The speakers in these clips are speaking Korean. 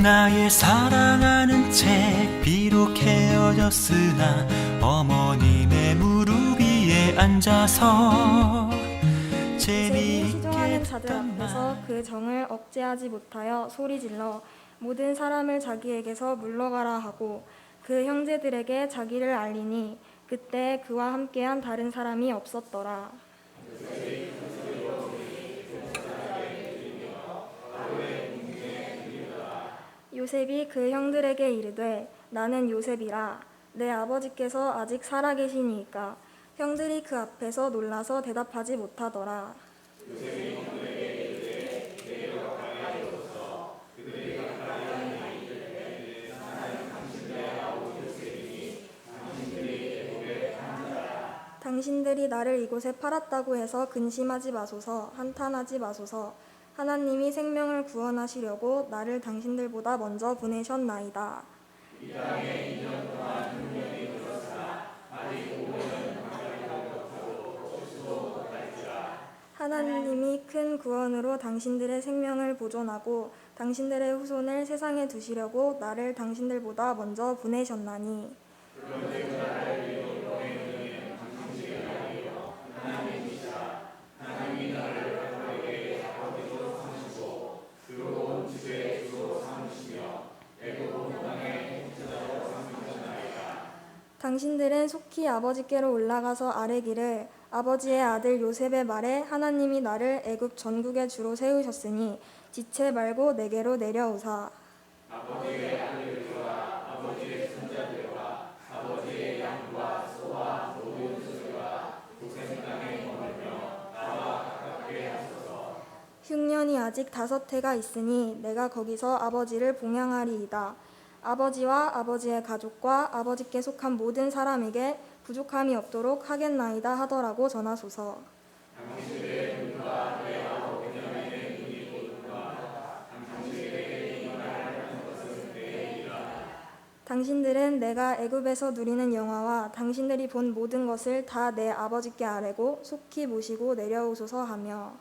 나의 사랑하는 책 비록 헤어졌으나 어머님의 무릎 위에 앉아서 요셉이 시종하는 자들 앞에서 그 정을 억제하지 못하여 소리질러 모든 사람을 자기에게서 물러가라 하고 그 형제들에게 자기를 알리니 그때 그와 함께한 다른 사람이 없었더라. 요셉이 그 형들에게 이르되 나는 요셉이라 내 아버지께서 아직 살아계시니이까. 형들이 그 앞에서 놀라서 대답하지 못하더라. 당신들이 나를 이곳에 팔았다고 해서 근심하지 마소서. 한탄하지 마소서. 하나님이 생명을 구원하시려고 나를 당신들보다 먼저 보내셨나이다. 하나님이 큰 구원으로 당신들의 생명을 보존하고 당신들의 후손을 세상에 두시려고 나를 당신들보다 먼저 보내셨나니 당신들은 속히 아버지께로 올라가서 아뢰기를 아버지의 아들 요셉의 말에 하나님이 나를 애굽 전국의 주로 세우셨으니 지체 말고 내게로 내려오사. 흉년이 아직 5해가 있으니 내가 거기서 아버지를 봉양하리이다. 아버지와 아버지의 가족과 아버지께 속한 모든 사람에게 부족함이 없도록 하겠나이다 하더라고 전하소서. 당신들은 내가 애굽에서 누리는 영화와 당신들이 본 모든 것을 다 내 아버지께 아뢰고 속히 모시고 내려오소서 하며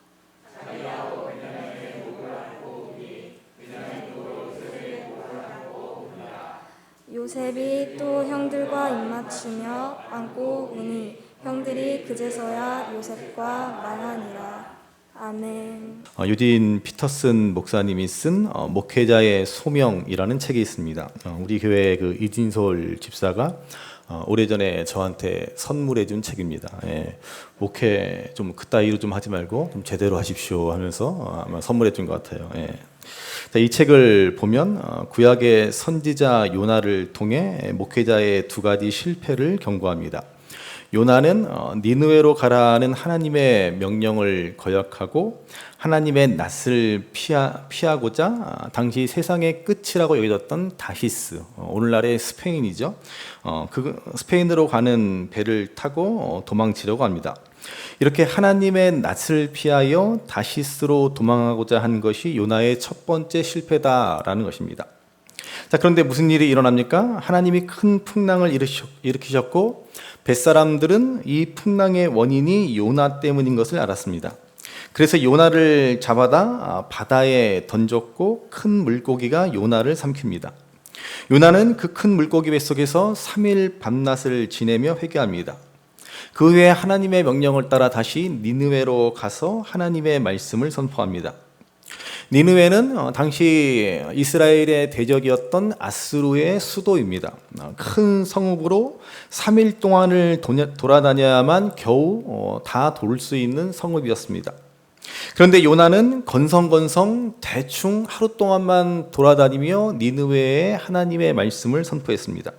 요셉이 또 형들과 입맞추며 안고 우니 형들이 그제서야 요셉과 말하니라. 아멘. 유딘 피터슨 목사님이 쓴 목회자의 소명이라는 책이 있습니다. 우리 교회 그 이진솔 집사가 오래전에 저한테 선물해 준 책입니다. 예, 목회 좀 그따위로 좀 하지 말고 좀 제대로 하십시오 하면서 아마 선물해 준 것 같아요. 예. 이 책을 보면 구약의 선지자 요나를 통해 목회자의 2가지 실패를 경고합니다. 요나는 니느웨로 가라는 하나님의 명령을 거역하고 하나님의 낯을 피하고자 당시 세상의 끝이라고 여겨졌던 다시스, 오늘날의 스페인이죠. 그 스페인으로 가는 배를 타고 도망치려고 합니다. 이렇게 하나님의 낯을 피하여 다시스로 도망하고자 한 것이 요나의 첫 번째 실패다라는 것입니다. 자, 그런데 무슨 일이 일어납니까? 하나님이 큰 풍랑을 일으키셨고 뱃사람들은 이 풍랑의 원인이 요나 때문인 것을 알았습니다. 그래서 요나를 잡아다 바다에 던졌고 큰 물고기가 요나를 삼킵니다. 요나는 그 큰 물고기 뱃속에서 3일 밤낮을 지내며 회개합니다. 그 후에 하나님의 명령을 따라 다시 니느웨로 가서 하나님의 말씀을 선포합니다. 니느웨는 당시 이스라엘의 대적이었던 아수르의 수도입니다. 큰 성읍으로 3일 동안을 돌아다녀야만 겨우 다 돌 수 있는 성읍이었습니다. 그런데 요나는 건성건성 대충 하루 동안만 돌아다니며 니느웨에 하나님의 말씀을 선포했습니다.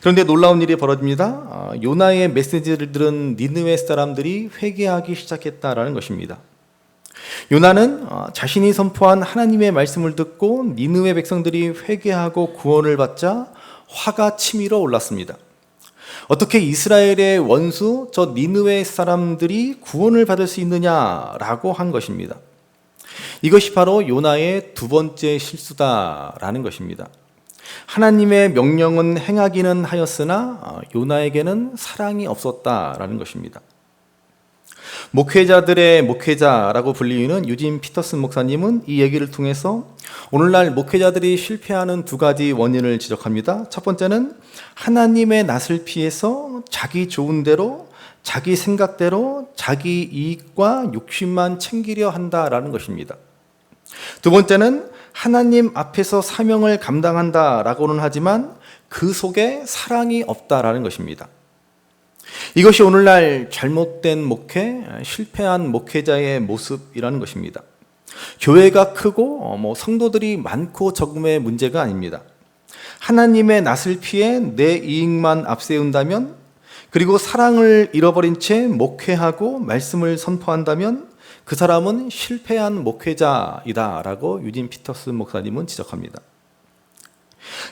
그런데 놀라운 일이 벌어집니다. 요나의 메시지를 들은 니느웨 사람들이 회개하기 시작했다라는 것입니다. 요나는 자신이 선포한 하나님의 말씀을 듣고 니느웨 백성들이 회개하고 구원을 받자 화가 치밀어 올랐습니다. 어떻게 이스라엘의 원수 저 니느웨 사람들이 구원을 받을 수 있느냐라고 한 것입니다. 이것이 바로 요나의 2번째 실수다라는 것입니다. 하나님의 명령은 행하기는 하였으나 요나에게는 사랑이 없었다라는 것입니다. 목회자들의 목회자라고 불리는 유진 피터슨 목사님은 이 얘기를 통해서 오늘날 목회자들이 실패하는 두 가지 원인을 지적합니다. 첫 번째는 하나님의 낯을 피해서 자기 좋은 대로, 자기 생각대로, 자기 이익과 욕심만 챙기려 한다라는 것입니다. 두 번째는 하나님 앞에서 사명을 감당한다라고는 하지만 그 속에 사랑이 없다라는 것입니다. 이것이 오늘날 잘못된 목회, 실패한 목회자의 모습이라는 것입니다. 교회가 크고 성도들이 많고 적음의 문제가 아닙니다. 하나님의 낯을 피해 내 이익만 앞세운다면, 그리고 사랑을 잃어버린 채 목회하고 말씀을 선포한다면 그 사람은 실패한 목회자이다라고 유진 피터슨 목사님은 지적합니다.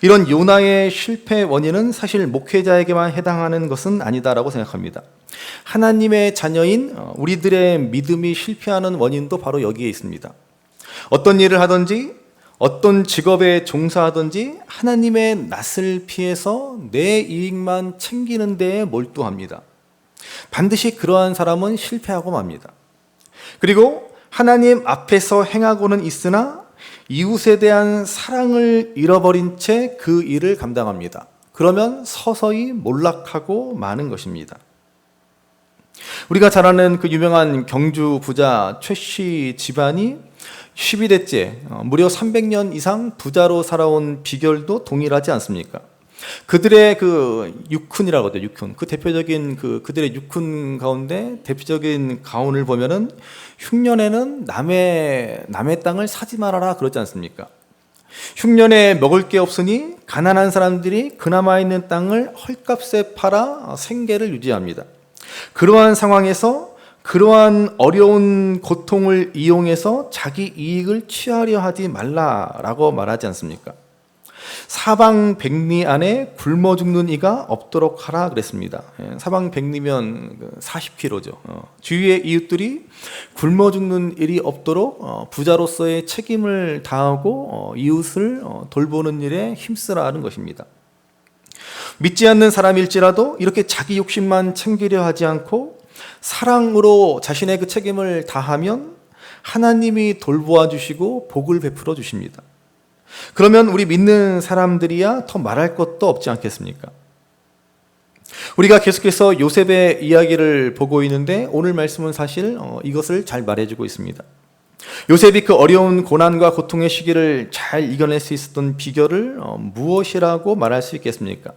이런 요나의 실패 원인은 사실 목회자에게만 해당하는 것은 아니다라고 생각합니다. 하나님의 자녀인 우리들의 믿음이 실패하는 원인도 바로 여기에 있습니다. 어떤 일을 하든지 어떤 직업에 종사하든지 하나님의 낯을 피해서 내 이익만 챙기는 데에 몰두합니다. 반드시 그러한 사람은 실패하고 맙니다. 그리고 하나님 앞에서 행하고는 있으나 이웃에 대한 사랑을 잃어버린 채 그 일을 감당합니다. 그러면 서서히 몰락하고 마는 것입니다. 우리가 잘 아는 그 유명한 경주 부자 최씨 집안이 12대째 무려 300년 이상 부자로 살아온 비결도 동일하지 않습니까? 그들의 그 육훈이라고 하죠. 육훈. 그 대표적인 그들의 육훈 가운데 대표적인 가훈을 보면은 흉년에는 남의 땅을 사지 말아라 그러지 않습니까? 흉년에 먹을 게 없으니 가난한 사람들이 그나마 있는 땅을 헐값에 팔아 생계를 유지합니다. 그러한 상황에서 그러한 어려운 고통을 이용해서 자기 이익을 취하려 하지 말라라고 말하지 않습니까? 사방 백리 안에 굶어 죽는 이가 없도록 하라 그랬습니다. 사방 백리면 40km죠. 주위의 이웃들이 굶어 죽는 일이 없도록 부자로서의 책임을 다하고 이웃을 돌보는 일에 힘쓰라는 것입니다. 믿지 않는 사람일지라도 이렇게 자기 욕심만 챙기려 하지 않고 사랑으로 자신의 그 책임을 다하면 하나님이 돌보아 주시고 복을 베풀어 주십니다. 그러면 우리 믿는 사람들이야 더 말할 것도 없지 않겠습니까? 우리가 계속해서 요셉의 이야기를 보고 있는데 오늘 말씀은 사실 이것을 잘 말해주고 있습니다. 요셉이 그 어려운 고난과 고통의 시기를 잘 이겨낼 수 있었던 비결을 무엇이라고 말할 수 있겠습니까?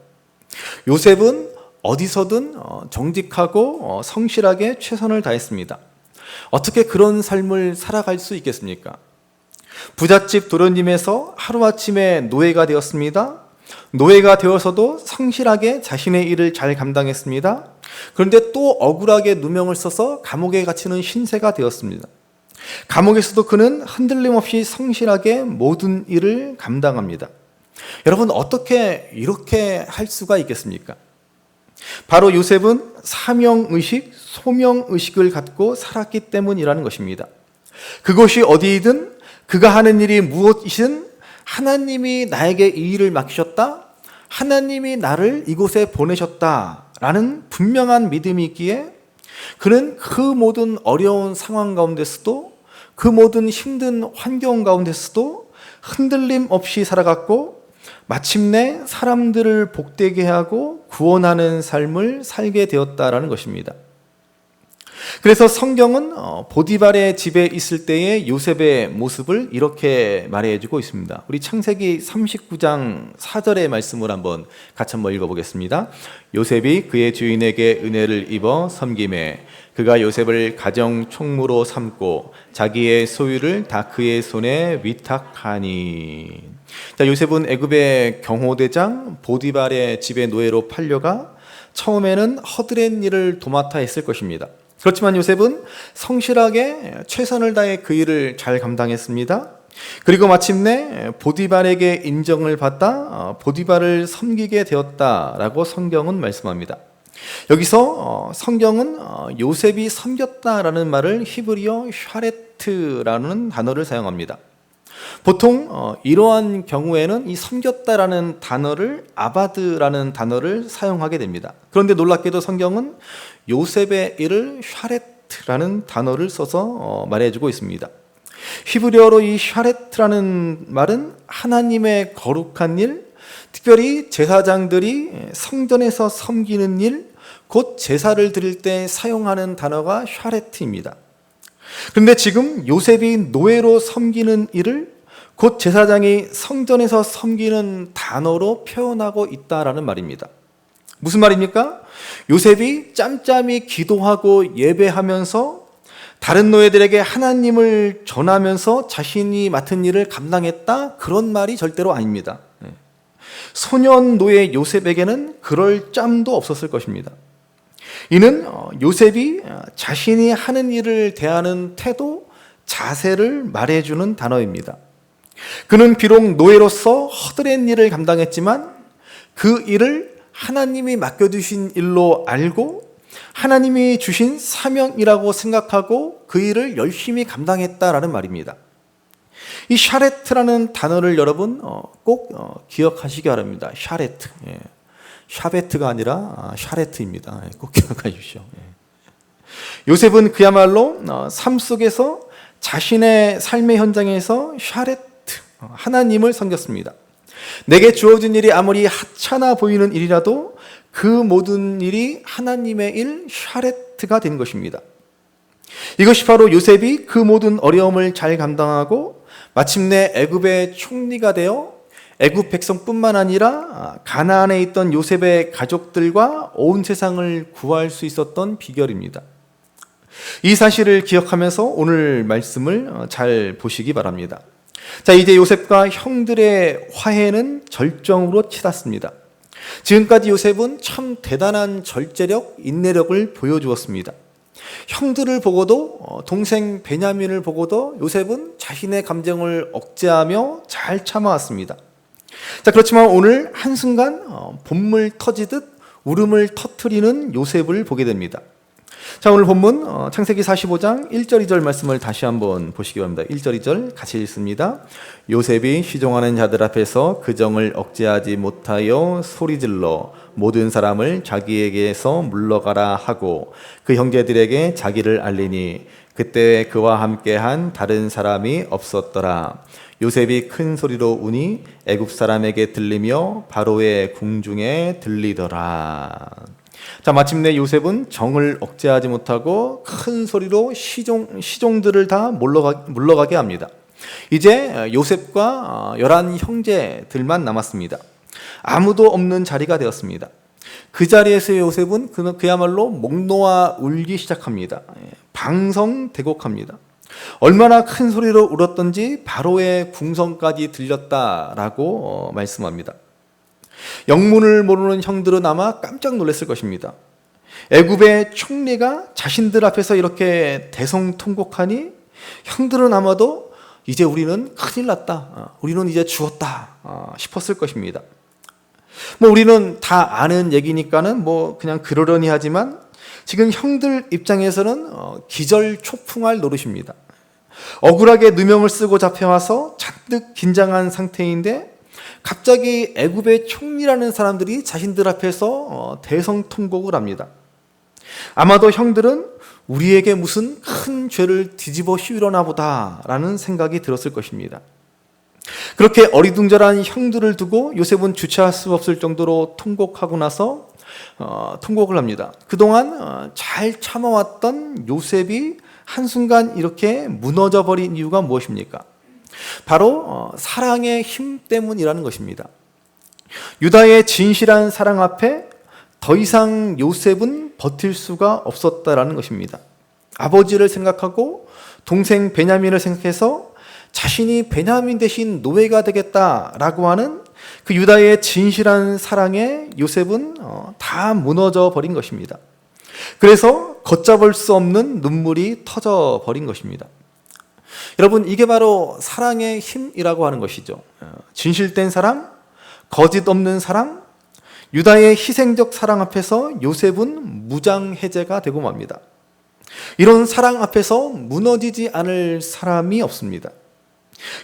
요셉은 어디서든 정직하고 성실하게 최선을 다했습니다. 어떻게 그런 삶을 살아갈 수 있겠습니까? 부잣집 도련님에서 하루아침에 노예가 되었습니다. 노예가 되어서도 성실하게 자신의 일을 잘 감당했습니다. 그런데 또 억울하게 누명을 써서 감옥에 갇히는 신세가 되었습니다. 감옥에서도 그는 흔들림 없이 성실하게 모든 일을 감당합니다. 여러분, 어떻게 이렇게 할 수가 있겠습니까? 바로 요셉은 사명의식, 소명의식을 갖고 살았기 때문이라는 것입니다. 그것이 어디이든 그가 하는 일이 무엇이든 하나님이 나에게 이 일을 맡기셨다, 하나님이 나를 이곳에 보내셨다라는 분명한 믿음이 있기에 그는 그 모든 어려운 상황 가운데서도, 그 모든 힘든 환경 가운데서도 흔들림 없이 살아갔고 마침내 사람들을 복되게 하고 구원하는 삶을 살게 되었다라는 것입니다. 그래서 성경은 보디발의 집에 있을 때의 요셉의 모습을 이렇게 말해주고 있습니다. 우리 창세기 39장 4절의 말씀을 같이 한번 읽어보겠습니다. 요셉이 그의 주인에게 은혜를 입어 섬김에 그가 요셉을 가정 총무로 삼고 자기의 소유를 다 그의 손에 위탁하니. 자, 요셉은 애굽의 경호대장 보디발의 집에 노예로 팔려가 처음에는 허드렛 일을 도맡아 했을 것입니다. 그렇지만 요셉은 성실하게 최선을 다해 그 일을 잘 감당했습니다. 그리고 마침내 보디발에게 인정을 받아 보디발을 섬기게 되었다라고 성경은 말씀합니다. 여기서 성경은 요셉이 섬겼다라는 말을 히브리어 샤레트라는 단어를 사용합니다. 보통 이러한 경우에는 이 섬겼다라는 단어를 아바드라는 단어를 사용하게 됩니다. 그런데 놀랍게도 성경은 요셉의 일을 샤레트라는 단어를 써서 말해주고 있습니다. 히브리어로 이 샤레트라는 말은 하나님의 거룩한 일, 특별히 제사장들이 성전에서 섬기는 일, 곧 제사를 드릴 때 사용하는 단어가 샤레트입니다. 그런데 지금 요셉이 노예로 섬기는 일을 곧 제사장이 성전에서 섬기는 단어로 표현하고 있다라는 말입니다. 무슨 말입니까? 요셉이 짬짬이 기도하고 예배하면서 다른 노예들에게 하나님을 전하면서 자신이 맡은 일을 감당했다? 그런 말이 절대로 아닙니다. 소년 노예 요셉에게는 그럴 짬도 없었을 것입니다. 이는 요셉이 자신이 하는 일을 대하는 태도, 자세를 말해주는 단어입니다. 그는 비록 노예로서 허드렛 일을 감당했지만 그 일을 하나님이 맡겨주신 일로 알고 하나님이 주신 사명이라고 생각하고 그 일을 열심히 감당했다라는 말입니다. 이 샤레트라는 단어를 여러분 꼭 기억하시기 바랍니다. 샤레트. 샤베트가 아니라 샤레트입니다. 꼭 기억하십시오. 요셉은 그야말로 삶 속에서 자신의 삶의 현장에서 샤레트, 하나님을 섬겼습니다. 내게 주어진 일이 아무리 하찮아 보이는 일이라도 그 모든 일이 하나님의 일, 샤레트가 된 것입니다. 이것이 바로 요셉이 그 모든 어려움을 잘 감당하고 마침내 애굽의 총리가 되어 애굽 백성뿐만 아니라 가나안에 있던 요셉의 가족들과 온 세상을 구할 수 있었던 비결입니다. 이 사실을 기억하면서 오늘 말씀을 잘 보시기 바랍니다. 자, 이제 요셉과 형들의 화해는 절정으로 치닫습니다. 지금까지 요셉은 참 대단한 절제력, 인내력을 보여주었습니다. 형들을 보고도 동생 베냐민을 보고도 요셉은 자신의 감정을 억제하며 잘 참아왔습니다. 자, 그렇지만 오늘 한순간 본물 터지듯 울음을 터뜨리는 요셉을 보게 됩니다. 자, 오늘 본문 창세기 45장 1절 2절 말씀을 다시 한번 보시기 바랍니다. 1절 2절 같이 읽습니다. 요셉이 시종하는 자들 앞에서 그 정을 억제하지 못하여 소리질러 모든 사람을 자기에게서 물러가라 하고 그 형제들에게 자기를 알리니 그때 그와 함께한 다른 사람이 없었더라. 요셉이 큰 소리로 우니 애굽 사람에게 들리며 바로의 궁중에 들리더라. 자, 마침내 요셉은 정을 억제하지 못하고 큰 소리로 시종들을 다 물러가게 합니다. 이제 요셉과 11 형제들만 남았습니다. 아무도 없는 자리가 되었습니다. 그 자리에서 요셉은 그야말로 목 놓아 울기 시작합니다. 방성대곡합니다. 얼마나 큰 소리로 울었던지 바로의 궁성까지 들렸다라고 말씀합니다. 영문을 모르는 형들은 아마 깜짝 놀랐을 것입니다. 애굽의 총리가 자신들 앞에서 이렇게 대성통곡하니 형들은 아마도 이제 우리는 큰일 났다, 우리는 이제 죽었다 싶었을 것입니다. 우리는 다 아는 얘기니까는 그냥 그러려니 하지만 지금 형들 입장에서는 기절초풍할 노릇입니다. 억울하게 누명을 쓰고 잡혀와서 잔뜩 긴장한 상태인데 갑자기 애굽의 총리라는 사람들이 자신들 앞에서 대성통곡을 합니다. 아마도 형들은 우리에게 무슨 큰 죄를 뒤집어 씌우려나 보다라는 생각이 들었을 것입니다. 그렇게 어리둥절한 형들을 두고 요셉은 주체할 수 없을 정도로 통곡하고 나서 통곡을 합니다. 그동안 잘 참아왔던 요셉이 한순간 이렇게 무너져 버린 이유가 무엇입니까? 바로 사랑의 힘 때문이라는 것입니다. 유다의 진실한 사랑 앞에 더 이상 요셉은 버틸 수가 없었다라는 것입니다. 아버지를 생각하고 동생 베냐민을 생각해서 자신이 베냐민 대신 노예가 되겠다라고 하는 그 유다의 진실한 사랑에 요셉은 다 무너져 버린 것입니다. 그래서 걷잡을 수 없는 눈물이 터져 버린 것입니다. 여러분, 이게 바로 사랑의 힘이라고 하는 것이죠. 진실된 사랑, 거짓 없는 사랑, 유다의 희생적 사랑 앞에서 요셉은 무장해제가 되고 맙니다. 이런 사랑 앞에서 무너지지 않을 사람이 없습니다.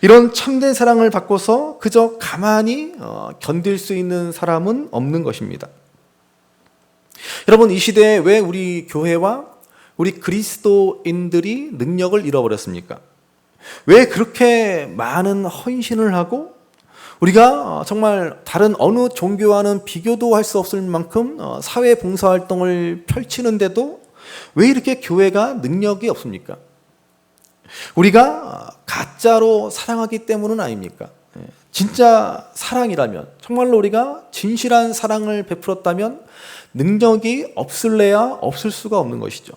이런 참된 사랑을 받고서 그저 가만히 견딜 수 있는 사람은 없는 것입니다. 여러분, 이 시대에 왜 우리 교회와 우리 그리스도인들이 능력을 잃어버렸습니까? 왜 그렇게 많은 헌신을 하고 우리가 정말 다른 어느 종교와는 비교도 할 수 없을 만큼 사회 봉사활동을 펼치는데도 왜 이렇게 교회가 능력이 없습니까? 우리가 가짜로 사랑하기 때문은 아닙니까? 진짜 사랑이라면, 정말로 우리가 진실한 사랑을 베풀었다면 능력이 없을래야 없을 수가 없는 것이죠.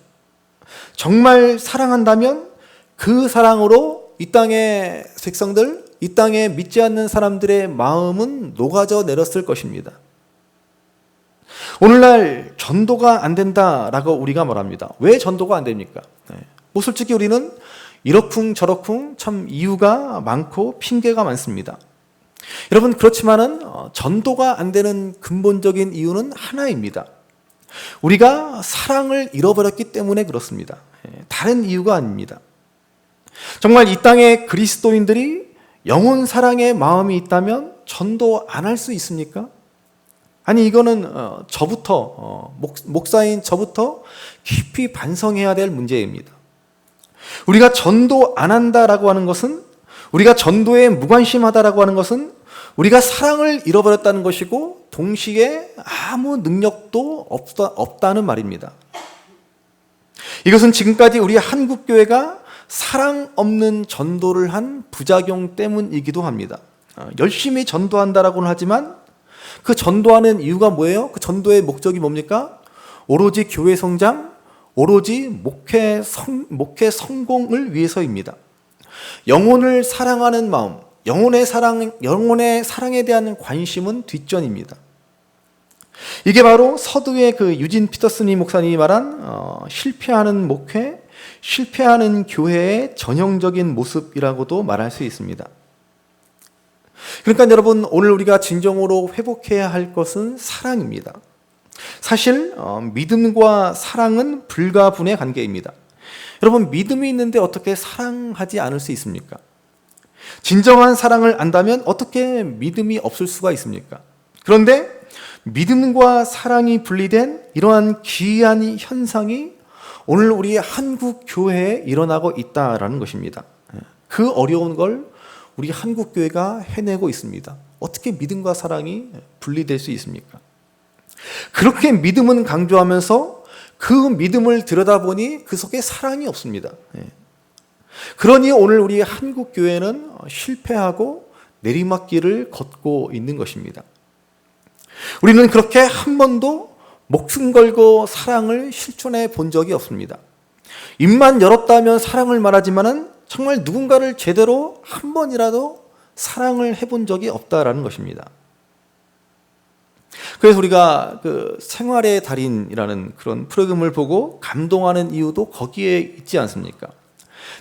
정말 사랑한다면 그 사랑으로 이 땅의 백성들, 이 땅에 믿지 않는 사람들의 마음은 녹아져 내렸을 것입니다. 오늘날 전도가 안 된다라고 우리가 말합니다. 왜 전도가 안 됩니까? 뭐 솔직히 우리는 이러쿵저러쿵 참 이유가 많고 핑계가 많습니다. 여러분, 그렇지만은 전도가 안 되는 근본적인 이유는 하나입니다. 우리가 사랑을 잃어버렸기 때문에 그렇습니다. 다른 이유가 아닙니다. 정말 이 땅의 그리스도인들이 영혼 사랑의 마음이 있다면 전도 안 할 수 있습니까? 아니, 이거는 저부터, 목사인 저부터 깊이 반성해야 될 문제입니다. 우리가 전도 안 한다라고 하는 것은, 우리가 전도에 무관심하다라고 하는 것은 우리가 사랑을 잃어버렸다는 것이고 동시에 아무 능력도 없다는 말입니다. 이것은 지금까지 우리 한국교회가 사랑 없는 전도를 한 부작용 때문이기도 합니다. 열심히 전도한다라고는 하지만 그 전도하는 이유가 뭐예요? 그 전도의 목적이 뭡니까? 오로지 교회 성장, 오로지 목회 성공을 위해서입니다. 영혼을 사랑하는 마음, 영혼의 사랑에 대한 관심은 뒷전입니다. 이게 바로 서두에 그 유진 피터슨이 목사님이 말한 실패하는 목회, 실패하는 교회의 전형적인 모습이라고도 말할 수 있습니다. 그러니까 여러분, 오늘 우리가 진정으로 회복해야 할 것은 사랑입니다. 사실 믿음과 사랑은 불가분의 관계입니다. 여러분, 믿음이 있는데 어떻게 사랑하지 않을 수 있습니까? 진정한 사랑을 안다면 어떻게 믿음이 없을 수가 있습니까? 그런데 믿음과 사랑이 분리된 이러한 기이한 현상이 오늘 우리 한국 교회에 일어나고 있다라는 것입니다. 그 어려운 걸 우리 한국 교회가 해내고 있습니다. 어떻게 믿음과 사랑이 분리될 수 있습니까? 그렇게 믿음은 강조하면서 그 믿음을 들여다보니 그 속에 사랑이 없습니다. 그러니 오늘 우리 한국 교회는 실패하고 내리막길을 걷고 있는 것입니다. 우리는 그렇게 한 번도 목숨 걸고 사랑을 실천해 본 적이 없습니다. 입만 열었다면 사랑을 말하지만은 정말 누군가를 제대로 한 번이라도 사랑을 해본 적이 없다라는 것입니다. 그래서 우리가 그 생활의 달인이라는 그런 프로그램을 보고 감동하는 이유도 거기에 있지 않습니까?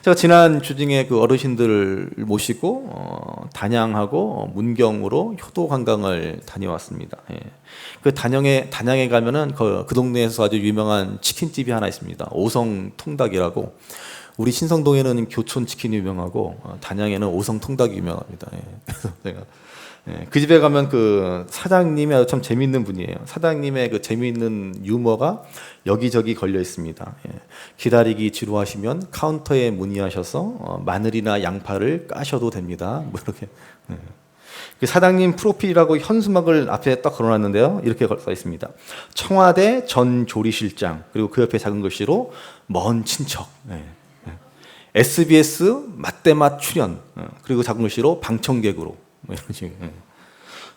제가 지난 주중에 그 어르신들을 모시고 단양하고 문경으로 효도 관광을 다녀왔습니다. 그 단양에 가면은 그 동네에서 아주 유명한 치킨집이 하나 있습니다. 오성 통닭이라고. 우리 신성동에는 교촌 치킨이 유명하고 단양에는 오성 통닭이 유명합니다. 그래서 제가 그 집에 가면 그 사장님이 아주 참 재미있는 분이에요. 사장님의 그 재미있는 유머가 여기저기 걸려 있습니다. 기다리기 지루하시면 카운터에 문의하셔서 마늘이나 양파를 까셔도 됩니다. 뭐 이렇게. 그 사장님 프로필이라고 현수막을 앞에 딱 걸어놨는데요. 이렇게 써 있습니다. 청와대 전 조리실장, 그리고 그 옆에 작은 글씨로 먼 친척. SBS 맛대맛 출연, 그리고 작은 글씨로 방청객으로. 뭐 이런 식으로.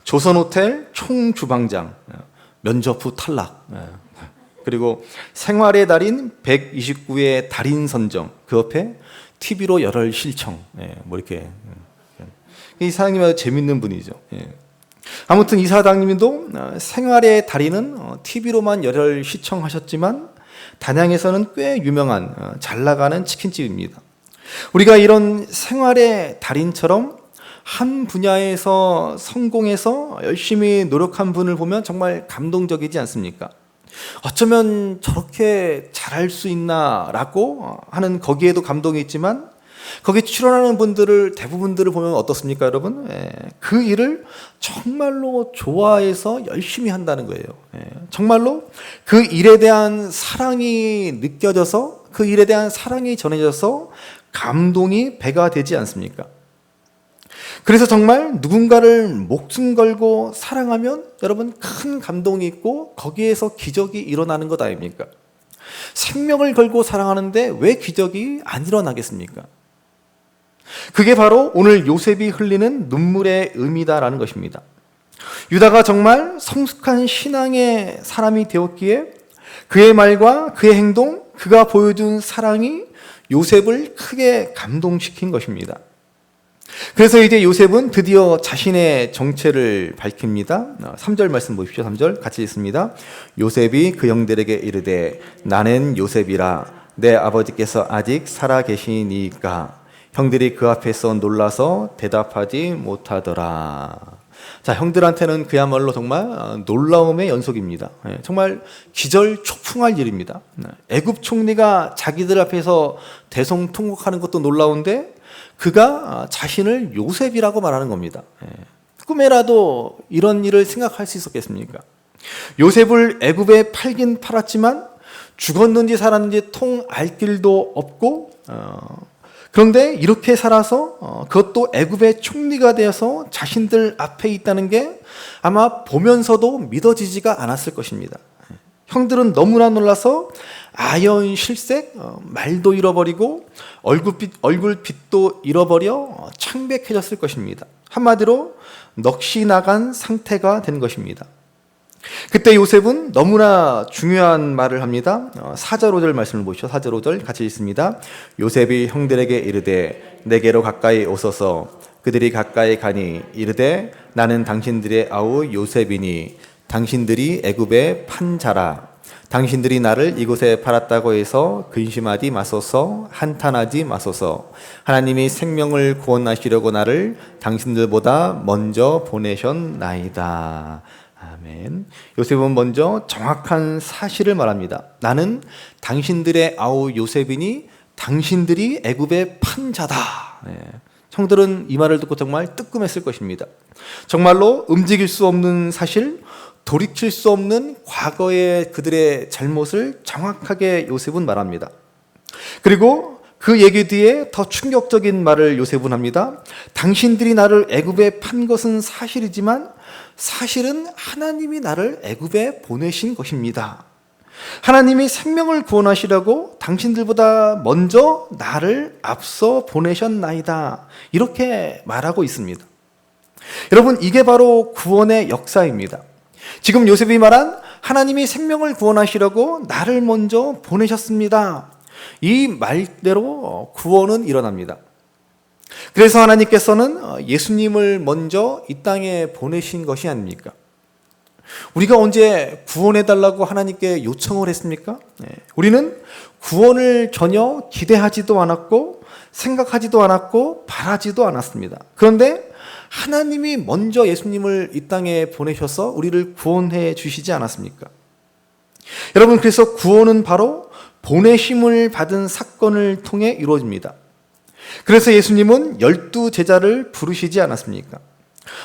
조선호텔 총주방장, 면접 후 탈락. 그리고 생활의 달인 129의 달인 선정, 그 옆에 TV로 열혈 실청. 뭐 이렇게. 이 사장님이 아주 재밌는 분이죠. 아무튼 이 사장님도 생활의 달인은 TV로만 열혈 시청하셨지만 단양에서는 꽤 유명한 잘 나가는 치킨집입니다. 우리가 이런 생활의 달인처럼 한 분야에서 성공해서 열심히 노력한 분을 보면 정말 감동적이지 않습니까? 어쩌면 저렇게 잘할 수 있나라고 하는 거기에도 감동이 있지만 거기 출연하는 대부분들을 보면 어떻습니까, 여러분? 그 일을 정말로 좋아해서 열심히 한다는 거예요. 정말로 그 일에 대한 사랑이 느껴져서 그 일에 대한 사랑이 전해져서 감동이 배가 되지 않습니까? 그래서 정말 누군가를 목숨 걸고 사랑하면 여러분 큰 감동이 있고 거기에서 기적이 일어나는 것 아닙니까? 생명을 걸고 사랑하는데 왜 기적이 안 일어나겠습니까? 그게 바로 오늘 요셉이 흘리는 눈물의 의미다라는 것입니다. 유다가 정말 성숙한 신앙의 사람이 되었기에 그의 말과 그의 행동, 그가 보여준 사랑이 요셉을 크게 감동시킨 것입니다. 그래서 이제 요셉은 드디어 자신의 정체를 밝힙니다. 3절 말씀 보십시오. 3절 같이 읽습니다. 요셉이 그 형들에게 이르되 나는 요셉이라 내 아버지께서 아직 살아 계시니까 형들이 그 앞에서 놀라서 대답하지 못하더라. 자, 형들한테는 그야말로 정말 놀라움의 연속입니다. 정말 기절초풍할 일입니다. 애굽 총리가 자기들 앞에서 대성통곡하는 것도 놀라운데 그가 자신을 요셉이라고 말하는 겁니다. 꿈에라도 이런 일을 생각할 수 있었겠습니까? 요셉을 애굽에 팔긴 팔았지만 죽었는지 살았는지 통 알 길도 없고 그런데 이렇게 살아서 그것도 애굽의 총리가 되어서 자신들 앞에 있다는 게 아마 보면서도 믿어지지가 않았을 것입니다. 형들은 너무나 놀라서 아연실색, 말도 잃어버리고 얼굴빛도 잃어버려 창백해졌을 것입니다. 한마디로 넋이 나간 상태가 된 것입니다. 그때 요셉은 너무나 중요한 말을 합니다. 4절 5절 말씀을 보시죠. 4절 5절 같이 읽습니다. 요셉이 형들에게 이르되 내게로 가까이 오소서. 그들이 가까이 가니 이르되 나는 당신들의 아우 요셉이니 당신들이 애굽에 판 자라. 당신들이 나를 이곳에 팔았다고 해서 근심하지 마소서, 한탄하지 마소서. 하나님이 생명을 구원하시려고 나를 당신들보다 먼저 보내셨나이다. 아멘. 요셉은 먼저 정확한 사실을 말합니다. 나는 당신들의 아우 요셉이니 당신들이 애굽에 판 자다. 형들은 이 말을 듣고 정말 뜨끔했을 것입니다. 정말로 움직일 수 없는 사실, 돌이킬 수 없는 과거의 그들의 잘못을 정확하게 요셉은 말합니다. 그리고 그 얘기 뒤에 더 충격적인 말을 요셉은 합니다. 당신들이 나를 애굽에 판 것은 사실이지만 사실은 하나님이 나를 애굽에 보내신 것입니다. 하나님이 생명을 구원하시려고 당신들보다 먼저 나를 앞서 보내셨나이다. 이렇게 말하고 있습니다. 여러분, 이게 바로 구원의 역사입니다. 지금 요셉이 말한 하나님이 생명을 구원하시려고 나를 먼저 보내셨습니다. 이 말대로 구원은 일어납니다. 그래서 하나님께서는 예수님을 먼저 이 땅에 보내신 것이 아닙니까? 우리가 언제 구원해달라고 하나님께 요청을 했습니까? 우리는 구원을 전혀 기대하지도 않았고 생각하지도 않았고 바라지도 않았습니다. 그런데 하나님이 먼저 예수님을 이 땅에 보내셔서 우리를 구원해 주시지 않았습니까? 여러분, 그래서 구원은 바로 보내심을 받은 사건을 통해 이루어집니다. 그래서 예수님은 12제자를 부르시지 않았습니까?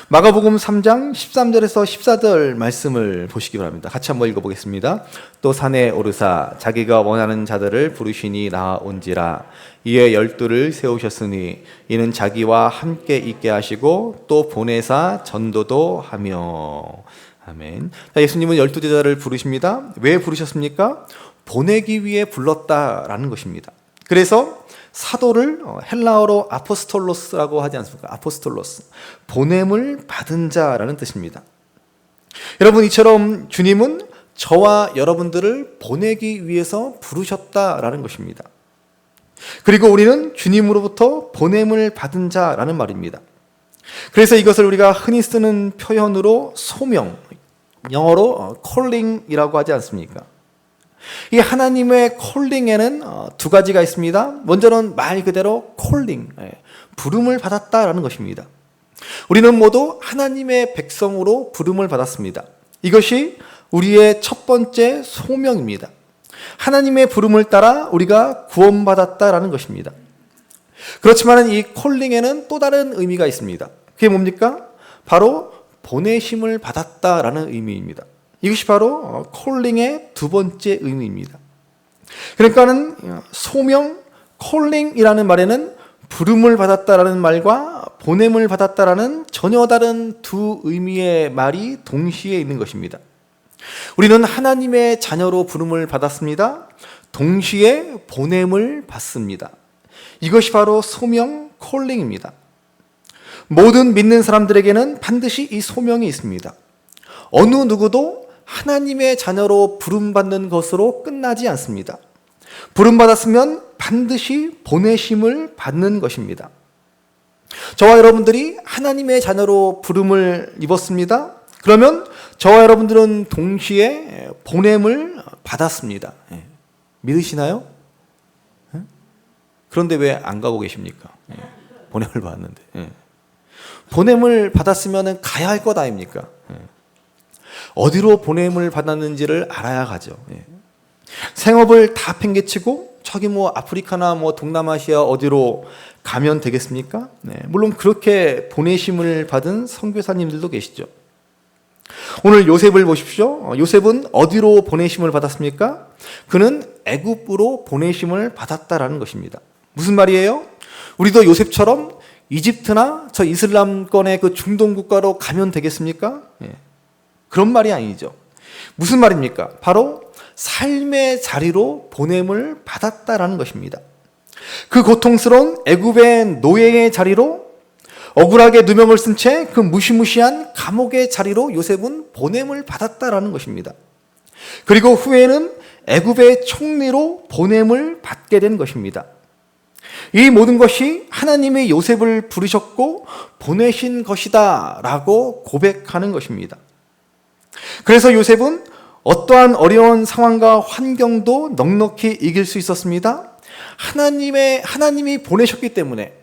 마가복음 3장 13절에서 14절 말씀을 보시기 바랍니다. 같이 한번 읽어보겠습니다. 또 산에 오르사 자기가 원하는 자들을 부르시니 나아온지라. 이에 12를 세우셨으니 이는 자기와 함께 있게 하시고 또 보내사 전도도 하며. 아멘. 예수님은 12제자를 부르십니다. 왜 부르셨습니까? 보내기 위해 불렀다라는 것입니다. 그래서 사도를 헬라어로 아포스톨로스라고 하지 않습니까? 아포스톨로스, 보냄을 받은 자라는 뜻입니다. 여러분, 이처럼 주님은 저와 여러분들을 보내기 위해서 부르셨다라는 것입니다. 그리고 우리는 주님으로부터 보냄을 받은 자라는 말입니다. 그래서 이것을 우리가 흔히 쓰는 표현으로 소명, 영어로 calling이라고 하지 않습니까? 이 하나님의 콜링에는 두 가지가 있습니다. 먼저는 말 그대로 콜링, 부름을 받았다라는 것입니다. 우리는 모두 하나님의 백성으로 부름을 받았습니다. 이것이 우리의 첫 번째 소명입니다. 하나님의 부름을 따라 우리가 구원받았다라는 것입니다. 그렇지만 이 콜링에는 또 다른 의미가 있습니다. 그게 뭡니까? 바로 보내심을 받았다라는 의미입니다. 이것이 바로 콜링의 두 번째 의미입니다. 그러니까는 소명, 콜링이라는 말에는 부름을 받았다라는 말과 보냄을 받았다라는 전혀 다른 두 의미의 말이 동시에 있는 것입니다. 우리는 하나님의 자녀로 부름을 받았습니다. 동시에 보냄을 받습니다. 이것이 바로 소명, 콜링입니다. 모든 믿는 사람들에게는 반드시 이 소명이 있습니다. 어느 누구도 하나님의 자녀로 부름받는 것으로 끝나지 않습니다. 부름받았으면 반드시 보내심을 받는 것입니다. 저와 여러분들이 하나님의 자녀로 부름을 입었습니다. 그러면 저와 여러분들은 동시에 보냄을 받았습니다. 믿으시나요? 그런데 왜 안 가고 계십니까? 보냄을 받았는데. 보냄을 받았으면 가야 할 것 아닙니까? 어디로 보냄을 받았는지를 알아야 가죠. 생업을 다 팽개치고 저기 아프리카나 동남아시아 어디로 가면 되겠습니까? 물론 그렇게 보내심을 받은 선교사님들도 계시죠. 오늘 요셉을 보십시오. 요셉은 어디로 보내심을 받았습니까? 그는 애굽으로 보내심을 받았다라는 것입니다. 무슨 말이에요? 우리도 요셉처럼 이집트나 저 이슬람권의 그 중동 국가로 가면 되겠습니까? 그런 말이 아니죠. 무슨 말입니까? 바로 삶의 자리로 보냄을 받았다라는 것입니다. 그 고통스러운 애굽의 노예의 자리로 억울하게 누명을 쓴 채 그 무시무시한 감옥의 자리로 요셉은 보냄을 받았다라는 것입니다. 그리고 후에는 애굽의 총리로 보냄을 받게 된 것입니다. 이 모든 것이 하나님이 요셉을 부르셨고 보내신 것이다 라고 고백하는 것입니다. 그래서 요셉은 어떠한 어려운 상황과 환경도 넉넉히 이길 수 있었습니다. 하나님이 보내셨기 때문에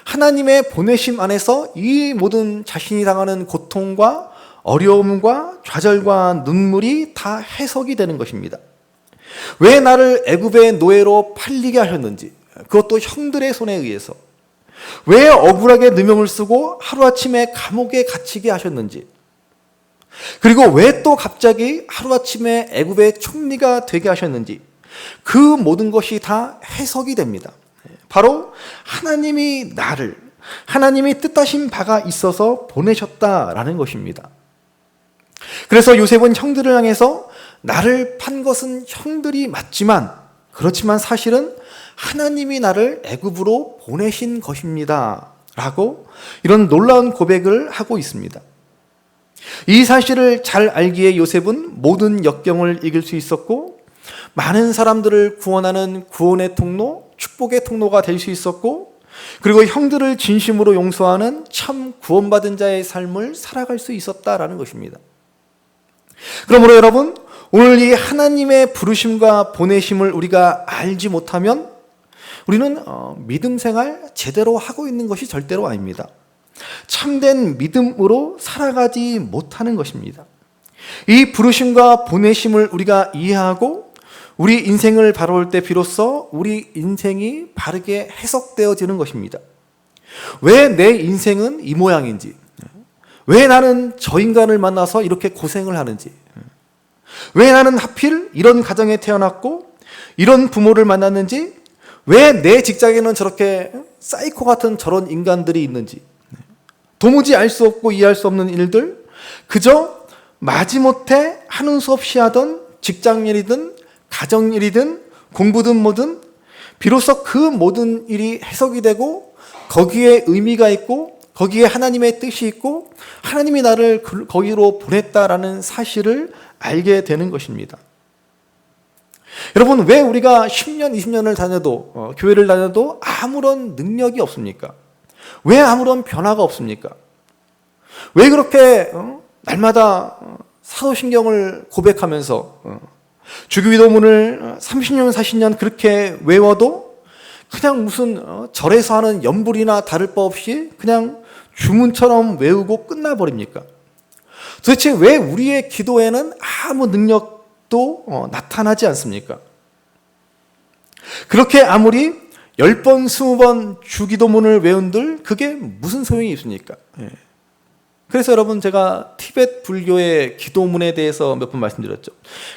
하나님의 보내심 안에서 이 모든 자신이 당하는 고통과 어려움과 좌절과 눈물이 다 해석이 되는 것입니다. 왜 나를 애굽의 노예로 팔리게 하셨는지, 그것도 형들의 손에 의해서 왜 억울하게 누명을 쓰고 하루아침에 감옥에 갇히게 하셨는지, 그리고 왜 또 갑자기 하루아침에 애굽의 총리가 되게 하셨는지, 그 모든 것이 다 해석이 됩니다. 바로 하나님이 뜻하신 바가 있어서 보내셨다라는 것입니다. 그래서 요셉은 형들을 향해서 나를 판 것은 형들이 맞지만, 그렇지만 사실은 하나님이 나를 애굽으로 보내신 것입니다 라고 이런 놀라운 고백을 하고 있습니다. 이 사실을 잘 알기에 요셉은 모든 역경을 이길 수 있었고 많은 사람들을 구원하는 구원의 통로, 축복의 통로가 될 수 있었고, 그리고 형들을 진심으로 용서하는 참 구원받은 자의 삶을 살아갈 수 있었다라는 것입니다. 그러므로 여러분, 오늘 이 하나님의 부르심과 보내심을 우리가 알지 못하면 우리는 믿음 생활 제대로 하고 있는 것이 절대로 아닙니다. 참된 믿음으로 살아가지 못하는 것입니다. 이 부르심과 보내심을 우리가 이해하고 우리 인생을 바라볼 때 비로소 우리 인생이 바르게 해석되어지는 것입니다. 왜 내 인생은 이 모양인지, 왜 나는 저 인간을 만나서 이렇게 고생을 하는지, 왜 나는 하필 이런 가정에 태어났고 이런 부모를 만났는지, 왜 내 직장에는 저렇게 사이코 같은 저런 인간들이 있는지, 도무지 알 수 없고 이해할 수 없는 일들, 그저 마지못해 하는 수 없이 하던 직장일이든 가정일이든 공부든 뭐든 비로소 그 모든 일이 해석이 되고 거기에 의미가 있고 거기에 하나님의 뜻이 있고 하나님이 나를 거기로 보냈다라는 사실을 알게 되는 것입니다. 여러분, 왜 우리가 10년, 20년을 다녀도 교회를 다녀도 아무런 능력이 없습니까? 왜 아무런 변화가 없습니까? 왜 그렇게 날마다 사도신경을 고백하면서 주기도문을 30년, 40년 그렇게 외워도 그냥 무슨 절에서 하는 연불이나 다를 바 없이 그냥 주문처럼 외우고 끝나버립니까? 도대체 왜 우리의 기도에는 아무 능력도 나타나지 않습니까? 그렇게 아무리 10번, 20번 주기도문을 외운들 그게 무슨 소용이 있습니까? 그래서 여러분 제가 티베트 불교의 기도문에 대해서 몇 번 말씀드렸죠.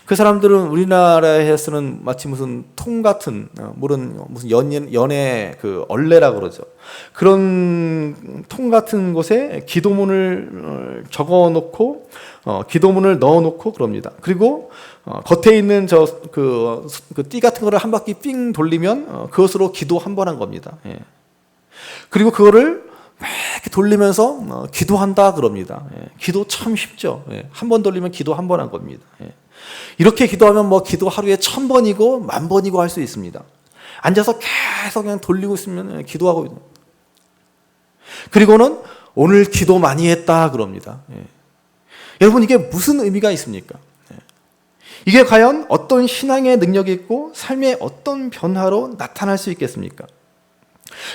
그 사람들은 우리나라에 쓰는 마치 무슨 통 같은 무슨 연의 그 얼레라 그러죠. 그런 통 같은 곳에 기도문을 적어놓고 기도문을 넣어놓고 그럽니다. 그리고 겉에 있는 그 띠 같은 거를 한 바퀴 삥 돌리면 그것으로 기도 한 번 한 겁니다. 예. 그리고 그거를 막 이렇게 돌리면서 기도한다 그럽니다. 예. 기도 참 쉽죠. 예. 한 번 돌리면 기도 한 번 한 겁니다. 예. 이렇게 기도하면 뭐 기도 하루에 1000번이고 10,000번이고 할 수 있습니다. 앉아서 계속 그냥 돌리고 있으면 기도하고 있는. 그리고는 오늘 기도 많이 했다 그럽니다. 예. 여러분 이게 무슨 의미가 있습니까? 예. 이게 과연 어떤 신앙의 능력이 있고 삶의 어떤 변화로 나타날 수 있겠습니까?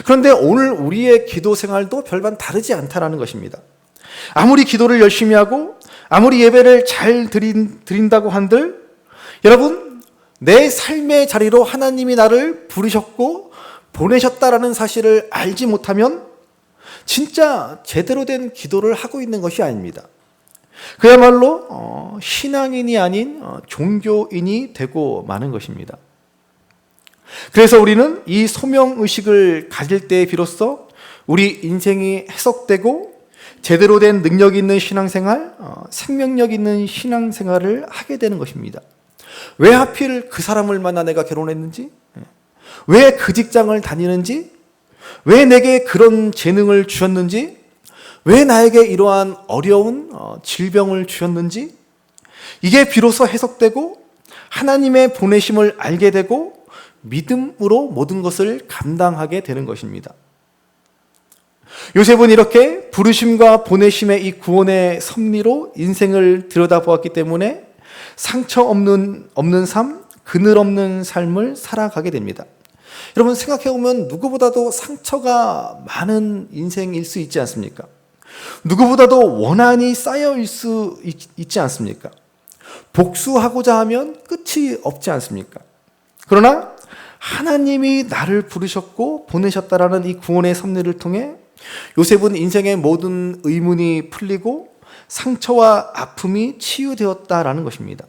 그런데 오늘 우리의 기도 생활도 별반 다르지 않다라는 것입니다. 아무리 기도를 열심히 하고 아무리 예배를 잘 드린다고 한들 여러분 내 삶의 자리로 하나님이 나를 부르셨고 보내셨다라는 사실을 알지 못하면 진짜 제대로 된 기도를 하고 있는 것이 아닙니다. 그야말로 신앙인이 아닌 종교인이 되고 마는 것입니다. 그래서 우리는 이 소명의식을 가질 때에 비로소 우리 인생이 해석되고 제대로 된 능력 있는 신앙생활, 생명력 있는 신앙생활을 하게 되는 것입니다. 왜 하필 그 사람을 만나 내가 결혼했는지, 왜 그 직장을 다니는지, 왜 내게 그런 재능을 주셨는지, 왜 나에게 이러한 어려운 질병을 주셨는지, 이게 비로소 해석되고 하나님의 보내심을 알게 되고 믿음으로 모든 것을 감당하게 되는 것입니다. 요셉은 이렇게 부르심과 보내심의 이 구원의 섭리로 인생을 들여다보았기 때문에 상처 없는 삶, 그늘 없는 삶을 살아가게 됩니다. 여러분 생각해보면 누구보다도 상처가 많은 인생일 수 있지 않습니까? 누구보다도 원한이 쌓여일 수 있지 않습니까? 복수하고자 하면 끝이 없지 않습니까? 그러나 하나님이 나를 부르셨고 보내셨다라는 이 구원의 섭리를 통해 요셉은 인생의 모든 의문이 풀리고 상처와 아픔이 치유되었다라는 것입니다.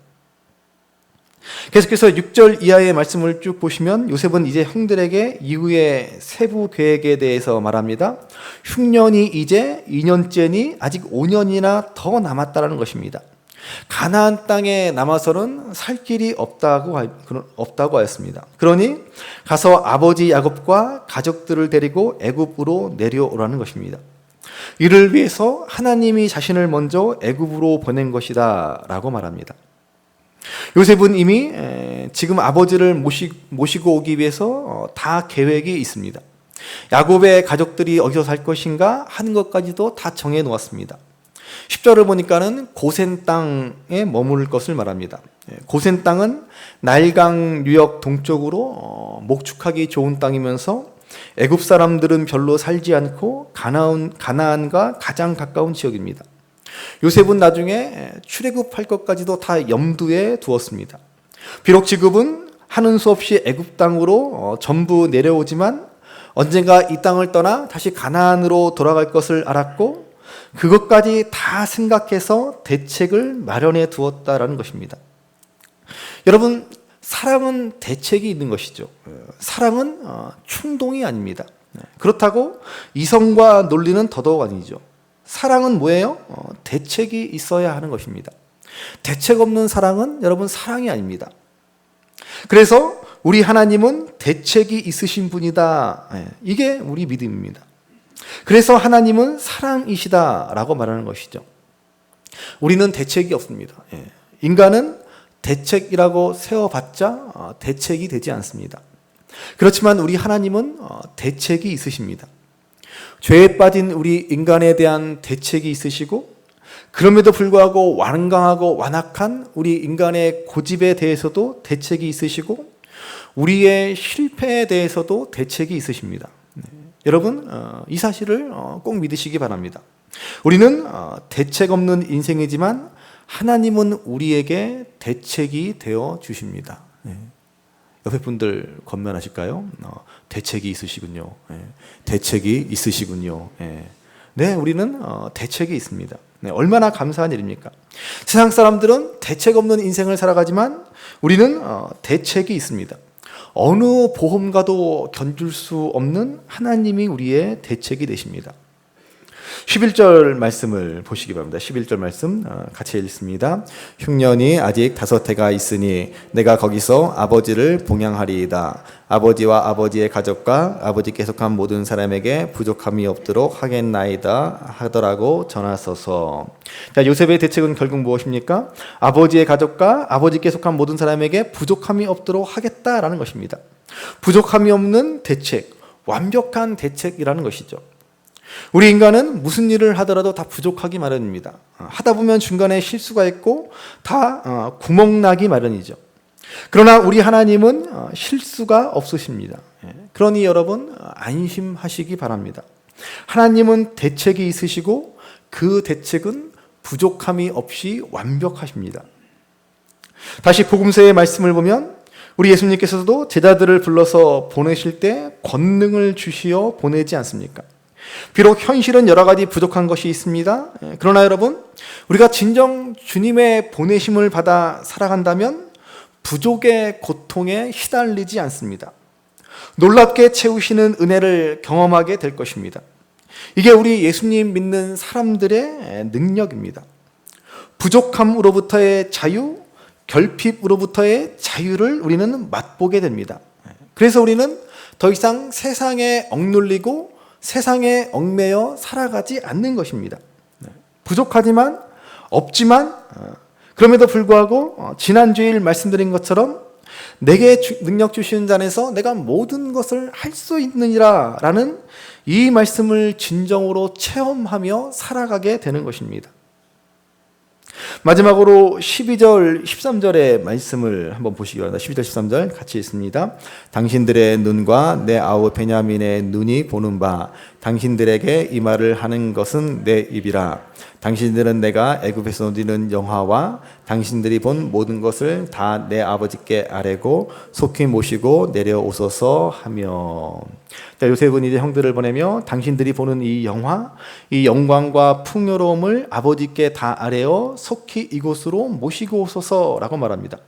계속해서 6절 이하의 말씀을 쭉 보시면 요셉은 이제 형들에게 이후의 세부 계획에 대해서 말합니다. 흉년이 이제 2년째니 아직 5년이나 더 남았다라는 것입니다. 가나안 땅에 남아서는 살 길이 없다고 하였습니다. 그러니 가서 아버지 야곱과 가족들을 데리고 애굽으로 내려오라는 것입니다. 이를 위해서 하나님이 자신을 먼저 애굽으로 보낸 것이다 라고 말합니다. 요셉은 이미 지금 아버지를 모시고 오기 위해서 다 계획이 있습니다. 야곱의 가족들이 어디서 살 것인가 하는 것까지도 다 정해 놓았습니다. 10절을 보니까는 고센 땅에 머무를 것을 말합니다. 고센 땅은 나일강 유역 동쪽으로 목축하기 좋은 땅이면서 애굽 사람들은 별로 살지 않고 가나안과 가장 가까운 지역입니다. 요셉은 나중에 출애굽할 것까지도 다 염두에 두었습니다. 비록 지금은 하는 수 없이 애굽 땅으로 전부 내려오지만 언젠가 이 땅을 떠나 다시 가나안으로 돌아갈 것을 알았고 그것까지 다 생각해서 대책을 마련해 두었다라는 것입니다. 여러분, 사랑은 대책이 있는 것이죠. 사랑은 충동이 아닙니다. 그렇다고 이성과 논리는 더더욱 아니죠. 사랑은 뭐예요? 대책이 있어야 하는 것입니다. 대책 없는 사랑은 여러분 사랑이 아닙니다. 그래서 우리 하나님은 대책이 있으신 분이다. 이게 우리 믿음입니다. 그래서 하나님은 사랑이시다라고 말하는 것이죠. 우리는 대책이 없습니다. 인간은 대책이라고 세워봤자 대책이 되지 않습니다. 그렇지만 우리 하나님은 대책이 있으십니다. 죄에 빠진 우리 인간에 대한 대책이 있으시고 그럼에도 불구하고 완강하고 완악한 우리 인간의 고집에 대해서도 대책이 있으시고 우리의 실패에 대해서도 대책이 있으십니다. 여러분 이 사실을 꼭 믿으시기 바랍니다. 우리는 대책 없는 인생이지만 하나님은 우리에게 대책이 되어 주십니다. 옆에 분들 건면하실까요? 대책이 있으시군요. 대책이 있으시군요. 네, 우리는 대책이 있습니다. 네, 얼마나 감사한 일입니까? 세상 사람들은 대책 없는 인생을 살아가지만 우리는 대책이 있습니다. 어느 보험가도 견줄 수 없는 하나님이 우리의 대책이 되십니다. 11절 말씀을 보시기 바랍니다. 11절 말씀 같이 읽습니다. 흉년이 아직 5해가 있으니 내가 거기서 아버지를 봉양하리이다. 아버지와 아버지의 가족과 아버지께 속한 모든 사람에게 부족함이 없도록 하겠나이다 하더라고 전하소서. 자, 요셉의 대책은 결국 무엇입니까? 아버지의 가족과 아버지께 속한 모든 사람에게 부족함이 없도록 하겠다라는 것입니다. 부족함이 없는 대책, 완벽한 대책이라는 것이죠. 우리 인간은 무슨 일을 하더라도 다 부족하기 마련입니다. 하다 보면 중간에 실수가 있고 다 구멍나기 마련이죠. 그러나 우리 하나님은 실수가 없으십니다. 그러니 여러분 안심하시기 바랍니다. 하나님은 대책이 있으시고 그 대책은 부족함이 없이 완벽하십니다. 다시 복음서의 말씀을 보면 우리 예수님께서도 제자들을 불러서 보내실 때 권능을 주시어 보내지 않습니까? 비록 현실은 여러 가지 부족한 것이 있습니다. 그러나 여러분, 우리가 진정 주님의 보내심을 받아 살아간다면 부족의 고통에 시달리지 않습니다. 놀랍게 채우시는 은혜를 경험하게 될 것입니다. 이게 우리 예수님 믿는 사람들의 능력입니다. 부족함으로부터의 자유, 결핍으로부터의 자유를 우리는 맛보게 됩니다. 그래서 우리는 더 이상 세상에 억눌리고 세상에 얽매여 살아가지 않는 것입니다. 부족하지만 없지만 그럼에도 불구하고 지난주일 말씀드린 것처럼 내게 능력 주시는 자에서 내가 모든 것을 할 수 있느니라 라는 이 말씀을 진정으로 체험하며 살아가게 되는 것입니다. 마지막으로 12절, 13절의 말씀을 한번 보시기 바랍니다. 12절, 13절 같이 읽습니다. 당신들의 눈과 내 아우 베냐민의 눈이 보는 바 당신들에게 이 말을 하는 것은 내 입이라. 당신들은 내가 애굽에서 누리는 영화와 당신들이 본 모든 것을 다 내 아버지께 아뢰고 속히 모시고 내려오소서 하며. 자, 요셉은 이제 형들을 보내며 당신들이 보는 이 영화, 이 영광과 풍요로움을 아버지께 다 아뢰어 속히 이곳으로 모시고 오소서라고 말합니다.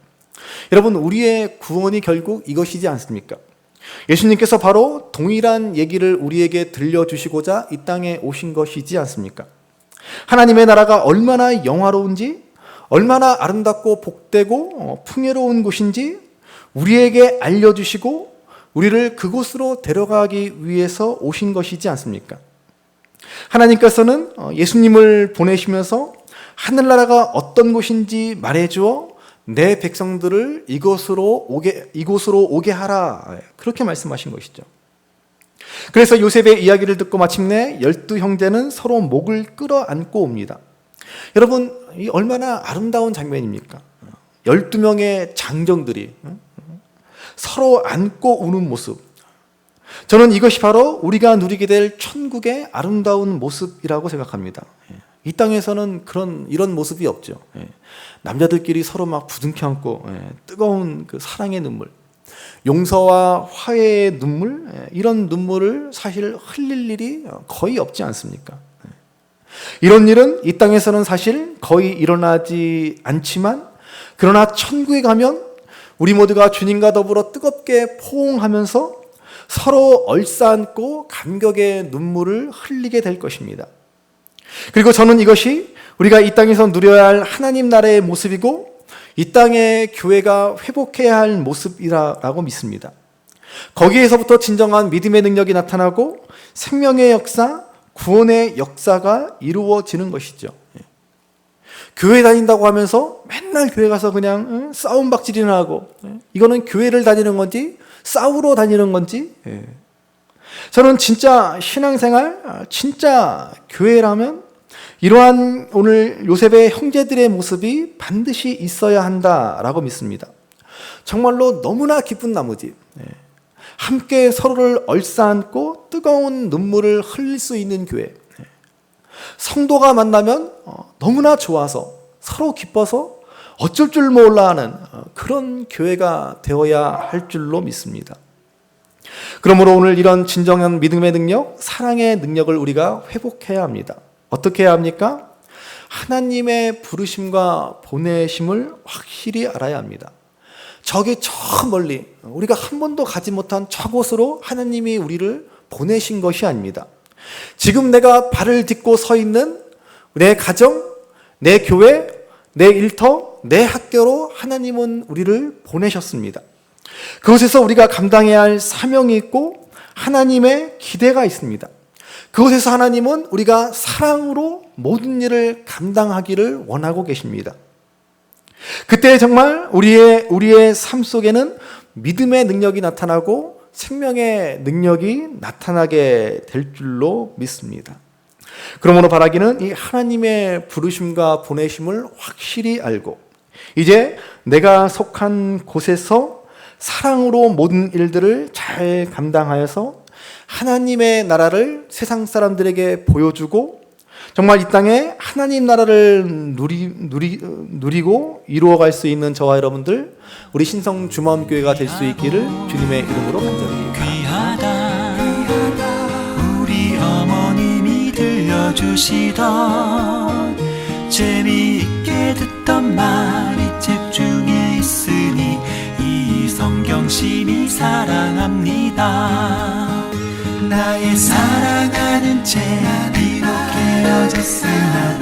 여러분, 우리의 구원이 결국 이것이지 않습니까? 예수님께서 바로 동일한 얘기를 우리에게 들려주시고자 이 땅에 오신 것이지 않습니까? 하나님의 나라가 얼마나 영화로운지, 얼마나 아름답고 복되고 풍요로운 곳인지 우리에게 알려주시고 우리를 그곳으로 데려가기 위해서 오신 것이지 않습니까? 하나님께서는 예수님을 보내시면서 하늘나라가 어떤 곳인지 말해주어 내 백성들을 이곳으로 오게 하라, 그렇게 말씀하신 것이죠. 그래서 요셉의 이야기를 듣고 마침내 12형제는 서로 목을 끌어안고 옵니다. 여러분, 이 얼마나 아름다운 장면입니까? 12명의 장정들이 서로 안고 우는 모습. 저는 이것이 바로 우리가 누리게 될 천국의 아름다운 모습이라고 생각합니다. 이 땅에서는 이런 모습이 없죠. 남자들끼리 서로 막 부둥켜 안고 뜨거운 그 사랑의 눈물, 용서와 화해의 눈물, 이런 눈물을 사실 흘릴 일이 거의 없지 않습니까? 이런 일은 이 땅에서는 사실 거의 일어나지 않지만, 그러나 천국에 가면 우리 모두가 주님과 더불어 뜨겁게 포옹하면서 서로 얼싸안고 감격의 눈물을 흘리게 될 것입니다. 그리고 저는 이것이 우리가 이 땅에서 누려야 할 하나님 나라의 모습이고 이 땅의 교회가 회복해야 할 모습이라고 믿습니다. 거기에서부터 진정한 믿음의 능력이 나타나고 생명의 역사, 구원의 역사가 이루어지는 것이죠. 교회 다닌다고 하면서 맨날 교회 가서 그냥 싸움박질이나 하고, 이거는 교회를 다니는 건지 싸우러 다니는 건지. 저는 진짜 신앙생활, 진짜 교회라면 이러한 오늘 요셉의 형제들의 모습이 반드시 있어야 한다라고 믿습니다. 정말로 너무나 기쁜 나머지 함께 서로를 얼싸안고 뜨거운 눈물을 흘릴 수 있는 교회. 성도가 만나면 너무나 좋아서 서로 기뻐서 어쩔 줄 몰라 하는 그런 교회가 되어야 할 줄로 믿습니다. 그러므로 오늘 이런 진정한 믿음의 능력, 사랑의 능력을 우리가 회복해야 합니다. 어떻게 해야 합니까? 하나님의 부르심과 보내심을 확실히 알아야 합니다. 저기 저 멀리 우리가 한 번도 가지 못한 저곳으로 하나님이 우리를 보내신 것이 아닙니다. 지금 내가 발을 딛고 서 있는 내 가정, 내 교회, 내 일터, 내 학교로 하나님은 우리를 보내셨습니다. 그곳에서 우리가 감당해야 할 사명이 있고 하나님의 기대가 있습니다. 그곳에서 하나님은 우리가 사랑으로 모든 일을 감당하기를 원하고 계십니다. 그때 정말 우리의 삶 속에는 믿음의 능력이 나타나고 생명의 능력이 나타나게 될 줄로 믿습니다. 그러므로 바라기는 이 하나님의 부르심과 보내심을 확실히 알고 이제 내가 속한 곳에서 사랑으로 모든 일들을 잘 감당하여서 하나님의 나라를 세상 사람들에게 보여주고 정말 이 땅에 하나님 나라를 누리고 이루어갈 수 있는 저와 여러분들 우리 신성 주마음교회가 될 수 있기를 주님의 이름으로 간절히 귀하다 우리 어머님이 들려주시던 재미있게 듣던 말이 책 중에 있으니 이 성경심이 사랑합니다. 나의 사랑하는 책 비록 헤어졌으나